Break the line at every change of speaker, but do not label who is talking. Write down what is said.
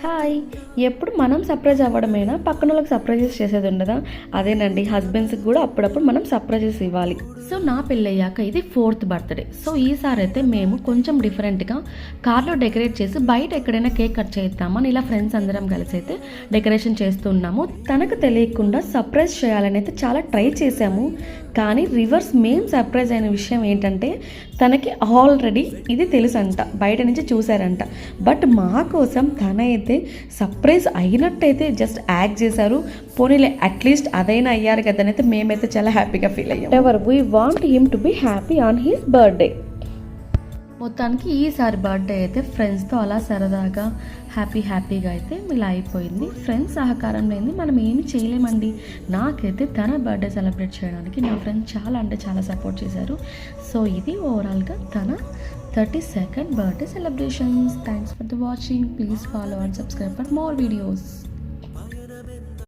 Hi! ఎప్పుడు మనం surprise అవ్వడమేనా? పక్కనోళ్ళకి surprises చేసేది ఉండదా? అదేనండి, హస్బెండ్స్‌కి కూడా అప్పుడప్పుడు మనం సర్ప్రైజెస్ ఇవ్వాలి. సో నా పెళ్ళయ్యాక ఇది 4th బర్త్‌డే. సో ఈసారైతే మేము కొంచెం డిఫరెంట్‌గా కార్‌లో డెకరేట్ చేసి బయట ఎక్కడైనా కేక్ కట్ చేద్దామని ఇలా ఫ్రెండ్స్ అందరం కలిసి అయితే డెకరేషన్ చేస్తున్నాము. తనకు తెలియకుండా సర్ప్రైజ్ చేయాలని అయితే చాలా ట్రై చేశాము. కానీ రివర్స్ మేము సర్ప్రైజ్ అయిన విషయం ఏంటంటే తనకి ఆల్రెడీ ఇది తెలుసంట, బయట నుంచి చూసారంట. బట్ మా కోసం తనైతే సర్ప్రైజ్ అయినట్టయితే జస్ట్ యాక్ట్ చేశారు. పోనీలే అట్లీస్ట్ అదైనా అయ్యారు కదా అని అయితే మేమైతే చాలా హ్యాపీగా ఫీల్ అయ్యాం. Ever we want him to be happy on his birthday. మొత్తానికి ఈసారి బర్త్డే అయితే ఫ్రెండ్స్తో అలా సరదాగా హ్యాపీగా అయితే ఇలా అయిపోయింది. ఫ్రెండ్స్ సహకారం లేని మనం ఏమి చేయలేమండి. నాకైతే తన బర్త్డే సెలబ్రేట్ చేయడానికి నా ఫ్రెండ్స్ చాలా అంటే చాలా సపోర్ట్ చేశారు. సో ఇది ఓవరాల్గా తన 32nd birthday celebrations. Thanks for the watching. Please follow and subscribe for more videos.